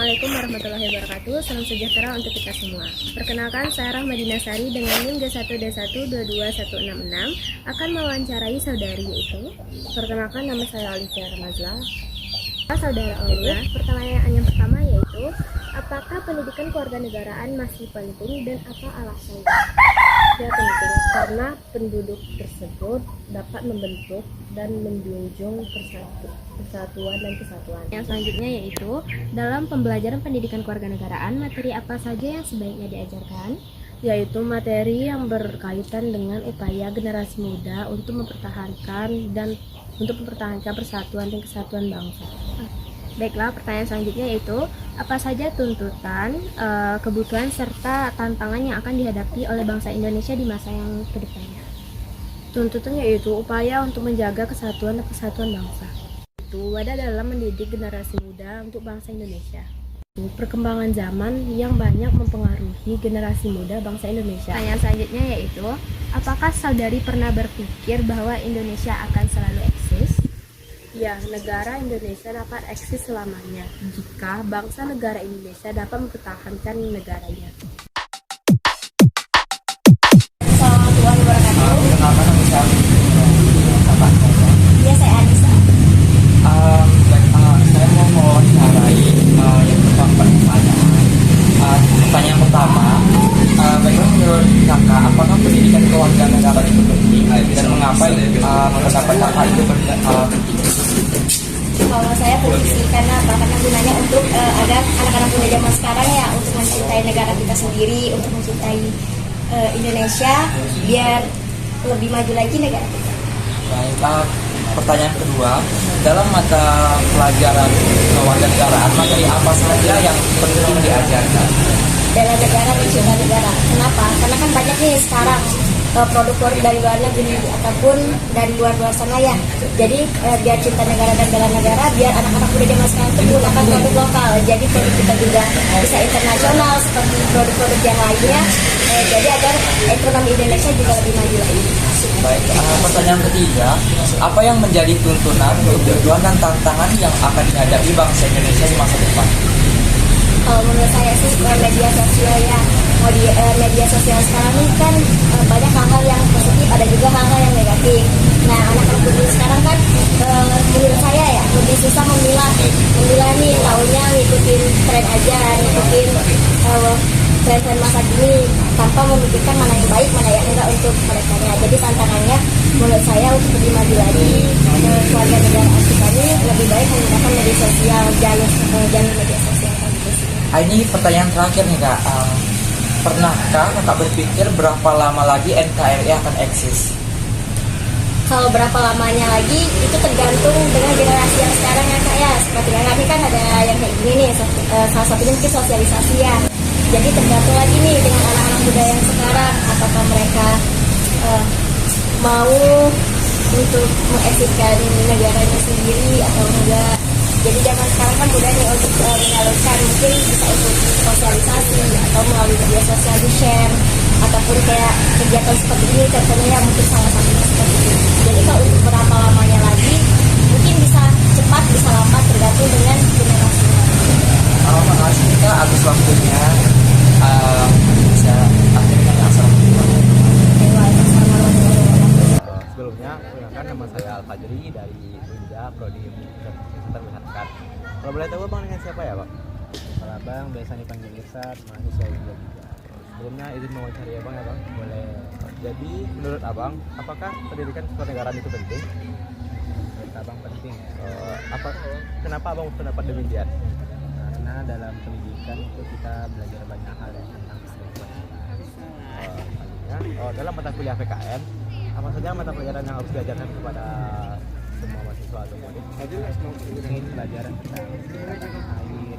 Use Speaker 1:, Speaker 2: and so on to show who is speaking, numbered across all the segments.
Speaker 1: Assalamualaikum warahmatullahi wabarakatuh. Salam sejahtera untuk kita semua. Perkenalkan, saya Rahmadina Sari dengan NIM G1D1221666 akan mewawancarai saudari yaitu. Perkenalkan, nama saya Olivia Ramazla. Saudara Olivia, pertanyaan yang pertama yaitu, apakah pendidikan kewarganegaraan masih penting dan apa alasannya? Ya, penting karena penduduk tersebut dapat membentuk dan menjunjung persatuan dan kesatuan. Yang selanjutnya yaitu dalam pembelajaran pendidikan kewarganegaraan, materi apa saja yang sebaiknya diajarkan? Yaitu materi yang berkaitan dengan upaya generasi muda untuk mempertahankan persatuan dan kesatuan bangsa. Baiklah, pertanyaan selanjutnya yaitu apa saja tuntutan, kebutuhan serta tantangan yang akan dihadapi oleh bangsa Indonesia di masa yang kedepannya. Tuntutan yaitu upaya untuk menjaga kesatuan dan kesatuan bangsa. Itu wadah dalam mendidik generasi muda untuk bangsa Indonesia. Perkembangan zaman yang banyak mempengaruhi generasi muda bangsa Indonesia. Pertanyaan selanjutnya yaitu apakah saudari pernah berpikir bahwa Indonesia akan selalu eksis? Ya, negara Indonesia dapat eksis selamanya jika bangsa negara Indonesia dapat mempertahankan negaranya.
Speaker 2: Assalamualaikum warahmatullahi wabarakatuh. Ya, saya Anissa.
Speaker 3: Saya mau mewawancarai yang beberapa pertanyaan pertama. Bagaimana menurut kakak, apakah pendidikan kewarganegaraan itu penting dan mengapa pendapat kakak itu penting?
Speaker 2: Kalau saya prediksi karena gunanya untuk agar anak-anak muda zaman sekarang ya untuk mencintai negara kita sendiri, untuk mencintai Indonesia biar lebih maju lagi negara kita.
Speaker 3: Baiklah, pertanyaan kedua, dalam mata pelajaran kewarganegaraan, materi apa saja yang penting diajarkan?
Speaker 2: Bela negara, mencintai negara. Kenapa? Karena kan banyak nih sekarang produk-produk dari luar negeri ataupun dari luar sana ya. Jadi biar cinta negara dan bela negara, biar anak-anak muda zaman sekarang itu menggunakan produk lokal. Jadi produk kita juga bisa internasional seperti produk-produk yang lainnya. Jadi agar ekonomi Indonesia juga lebih maju lagi.
Speaker 3: Baik, pertanyaan ketiga, apa yang menjadi tuntunan, tujuan dan tantangan yang akan dihadapi bangsa Indonesia di masa depan?
Speaker 2: Kalau menurut saya sih media sosial ya, media sosial sekarang ini kan banyak hal-hal yang positif, ada juga hal-hal yang negatif. Nah, anak-anak muda sekarang kan menurut saya ya lebih susah memilah nih, taunya ngikutin tren aja, ngikutin tren masa kini tanpa memikirkan mana yang baik, mana yang enggak untuk mereka. Jadi tantangannya menurut saya untuk lebih maju lagi keluarga negara kita ini lebih baik menggunakan media sosial, jalur media sosial.
Speaker 3: Ini pertanyaan terakhir nih kak, pernahkah kakak berpikir berapa lama lagi NKRI akan eksis?
Speaker 2: Kalau berapa lamanya lagi itu tergantung dengan generasi yang sekarang ya kak ya. Seperti yang kan ada yang kayak gini nih, salah satunya mungkin sosialisasi ya. Jadi tergantung lagi nih dengan anak-anak muda yang sekarang, apakah mereka mau untuk mengeksiskan negaranya sendiri atau enggak. Jadi zaman sekarang kan mudah nih untuk menyalurkan, mungkin bisa ikut sosialisasi atau melalui media sosial di share ataupun kayak kegiatan seperti ini contohnya ya mungkin salah satunya seperti ini. Jadi kalau untuk berapa lamanya lagi mungkin bisa cepat bisa lambat tergantung dengan generasi.
Speaker 3: Makasih kak atas waktunya. Bisa akhirnya
Speaker 4: Sebelumnya, perkenalkan nama saya Al-Fajri dari Unja Prodi Terlihatkan. Kalau boleh tahu bang dengan siapa ya bang?
Speaker 5: Kalau abang biasa dipanggil Irsad, mahasiswa Unja juga.
Speaker 4: Sebelumnya izin mewawancari ya bang ya bang? Boleh. Jadi menurut abang, apakah pendidikan kewarganegaraan itu penting?
Speaker 5: Menurut abang penting ya.
Speaker 4: Kenapa abang pendapat demikian?
Speaker 5: Karena dalam pendidikan itu kita belajar banyak hal ya, tentang kehidupan.
Speaker 4: Dalam mata kuliah PKN, apa saja mata pelajaran yang harus diajarkan kepada semua mahasiswa atau murid?
Speaker 5: Mungkin pelajaran tentang air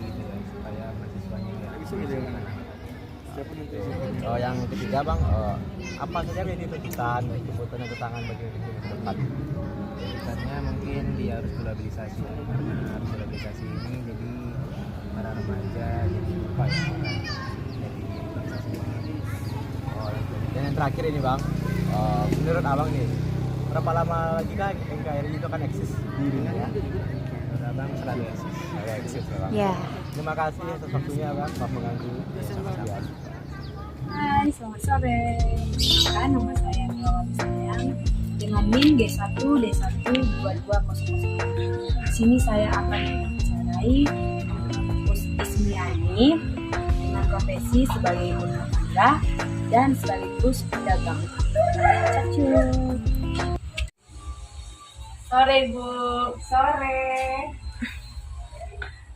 Speaker 5: gitu ya, supaya mahasiswanya
Speaker 4: Yang ketiga bang, apa saja yang tuntutan tangan bagi ke depan?
Speaker 5: tuntutannya mungkin dia harus globalisasi ya. Karena globalisasi ini jadi para remaja jadi lupa ya kan, jadi bangsa sendiri.
Speaker 4: Dan yang terakhir ini bang, menurut abang nih, berapa lama lagi kah NKRI itu akan eksis di dunia?
Speaker 5: Menurut Abang selalu eksis.
Speaker 4: Oke, eksis ya Bang.
Speaker 2: Ya.
Speaker 4: Terima kasih atas waktunya Bang, Pak mengganggu.
Speaker 6: Hai, selamat sore. Kan nama saya Mawati Sayang dengan NIM G1D12200. Di sini saya akan mewawancarai Ismiani dengan profesi sebagai ibu rumah tangga dan sekaligus pedagang. Cacut. Sore Bu, sore.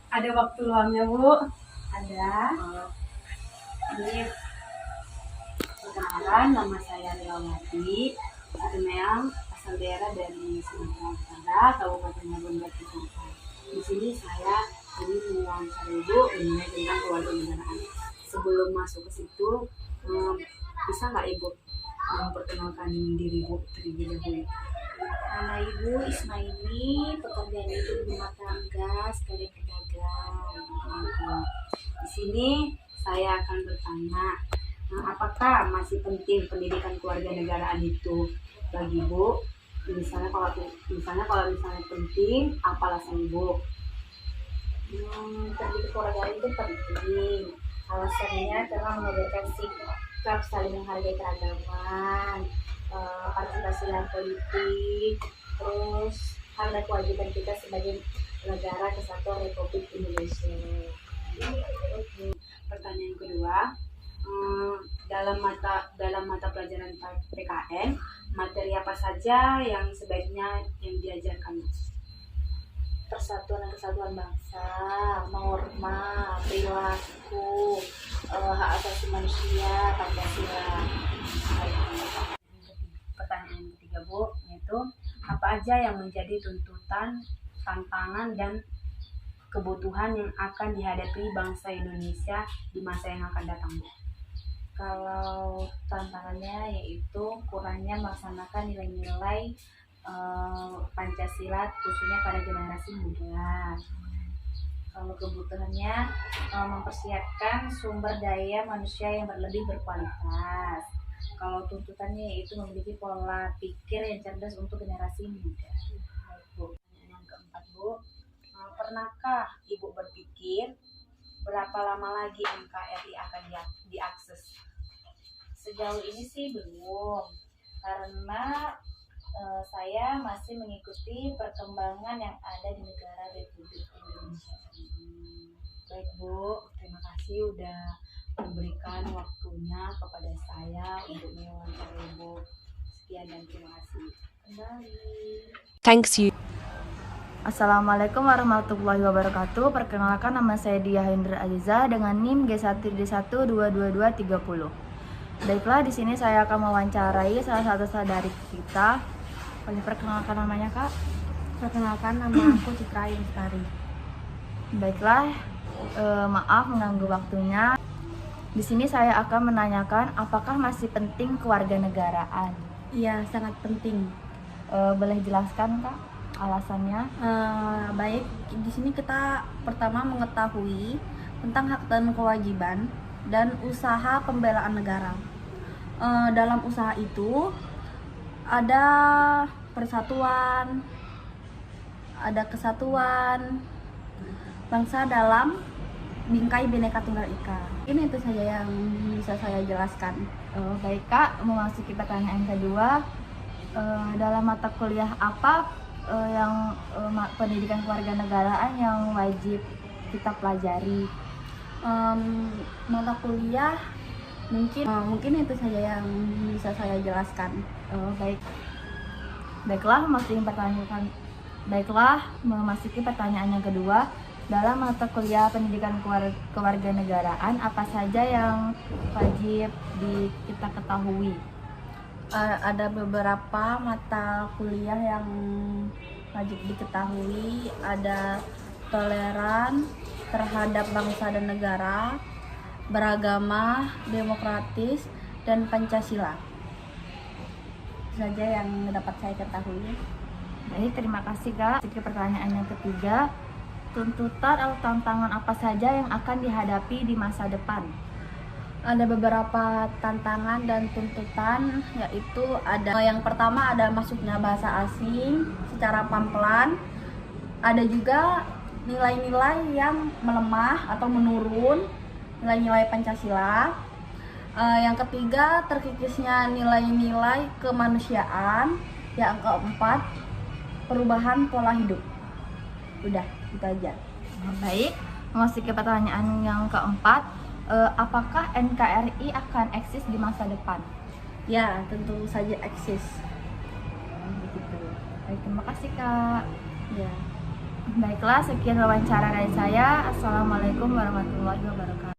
Speaker 6: Ada waktu luangnya Bu? Ada. Ini perkenalkan, nama saya Riawati Armeang, asal daerah dari Sumatera Utara, Kabupaten Labuan Batu Sampai. Di sini saya ingin mewawancarai Ibu mengenai tentang kewarganegaraan. Sebelum masuk ke situ, bisa nggak Ibu memperkenalkan diri Ibu terlebih dahulu?
Speaker 2: Nama Ibu Ismaili, pekerjaan ibu rumah tangga sekalian pedagang.
Speaker 6: Di sini saya akan bertanya, apakah masih penting pendidikan kewarganegaraan itu bagi Ibu? Misalnya kalau penting, apa alasan Ibu?
Speaker 2: Pendidikan keluarga itu penting. Alasannya karena mengajarkan sikap saling menghargai keragaman, partisipasi dalam politik, terus hak dan kewajiban kita sebagai negara kesatuan Republik Indonesia.
Speaker 6: Pertanyaan kedua, dalam mata pelajaran PKN, materi apa saja yang sebaiknya yang diajarkan?
Speaker 2: Persatuan dan kesatuan bangsa, norma, perilaku, hak asasi manusia, Pancasila.
Speaker 6: Pertanyaan ketiga Bu, yaitu apa aja yang menjadi tuntutan, tantangan, dan kebutuhan yang akan dihadapi bangsa Indonesia di masa yang akan datang Bu?
Speaker 2: Kalau tantangannya yaitu kurangnya melaksanakan nilai-nilai Pancasila khususnya pada generasi muda. Kalau kebutuhannya mempersiapkan sumber daya manusia yang berlebih berkualitas. Kalau tuntutannya yaitu memiliki pola pikir yang cerdas untuk generasi muda.
Speaker 6: Bu. Yang keempat Bu, pernahkah Ibu berpikir berapa lama lagi NKRI akan diakses?
Speaker 2: Sejauh ini sih belum, karena saya masih mengikuti perkembangan yang ada di negara Republik Indonesia.
Speaker 6: Baik Bu, terima kasih udah memberikan waktunya kepada saya untuk mewawancarai Ibu. Sekian dan terima kasih.
Speaker 2: Kembali.
Speaker 7: Assalamualaikum warahmatullahi wabarakatuh. Perkenalkan, nama saya Dia Hendra Aziza dengan NIM G1D1220030. Baiklah, di sini saya akan mewawancarai salah satu saudari kita. Boleh perkenalkan namanya, Kak?
Speaker 1: Perkenalkan, nama aku Citra Ayu Lestari.
Speaker 7: Baiklah, maaf mengganggu waktunya. Di sini saya akan menanyakan apakah masih penting kewarganegaraan?
Speaker 1: Iya, sangat penting.
Speaker 7: Boleh jelaskan, Kak, alasannya?
Speaker 1: Baik, di sini kita pertama mengetahui tentang hak dan kewajiban dan usaha pembelaan negara. Dalam usaha itu ada persatuan, ada kesatuan bangsa dalam bingkai Bhinneka Tunggal Ika. Ini itu saja yang bisa saya jelaskan.
Speaker 7: Baik Kak, memasuki pertanyaan kedua. Dalam mata kuliah apa yang pendidikan kewarganegaraan yang wajib kita pelajari?
Speaker 1: Mata kuliah mungkin itu saja yang bisa saya jelaskan.
Speaker 7: Baiklah, memasuki pertanyaan yang kedua. Dalam mata kuliah pendidikan kewarganegaraan apa saja yang wajib kita ketahui?
Speaker 1: Ada beberapa mata kuliah yang wajib diketahui. Ada toleran terhadap bangsa dan negara, beragama, demokratis, dan Pancasila. Itu saja yang dapat saya ketahui.
Speaker 7: Baik, terima kasih Kak. Ke pertanyaan yang ketiga, tuntutan atau tantangan apa saja yang akan dihadapi di masa depan?
Speaker 1: Ada beberapa tantangan dan tuntutan, yaitu ada yang pertama ada masuknya bahasa asing secara pelan-pelan,
Speaker 7: ada juga nilai-nilai yang melemah atau menurun, nilai-nilai Pancasila. Yang ketiga, terkikisnya nilai-nilai kemanusiaan. Yang keempat, perubahan pola hidup. Udah, itu aja. Baik, memasuki pertanyaan yang keempat, apakah NKRI akan eksis di masa depan?
Speaker 1: Ya, tentu saja eksis.
Speaker 7: Begitu. Baik, terima kasih Kak. Ya. Baiklah, sekian wawancara dari saya. Assalamualaikum warahmatullahi wabarakatuh.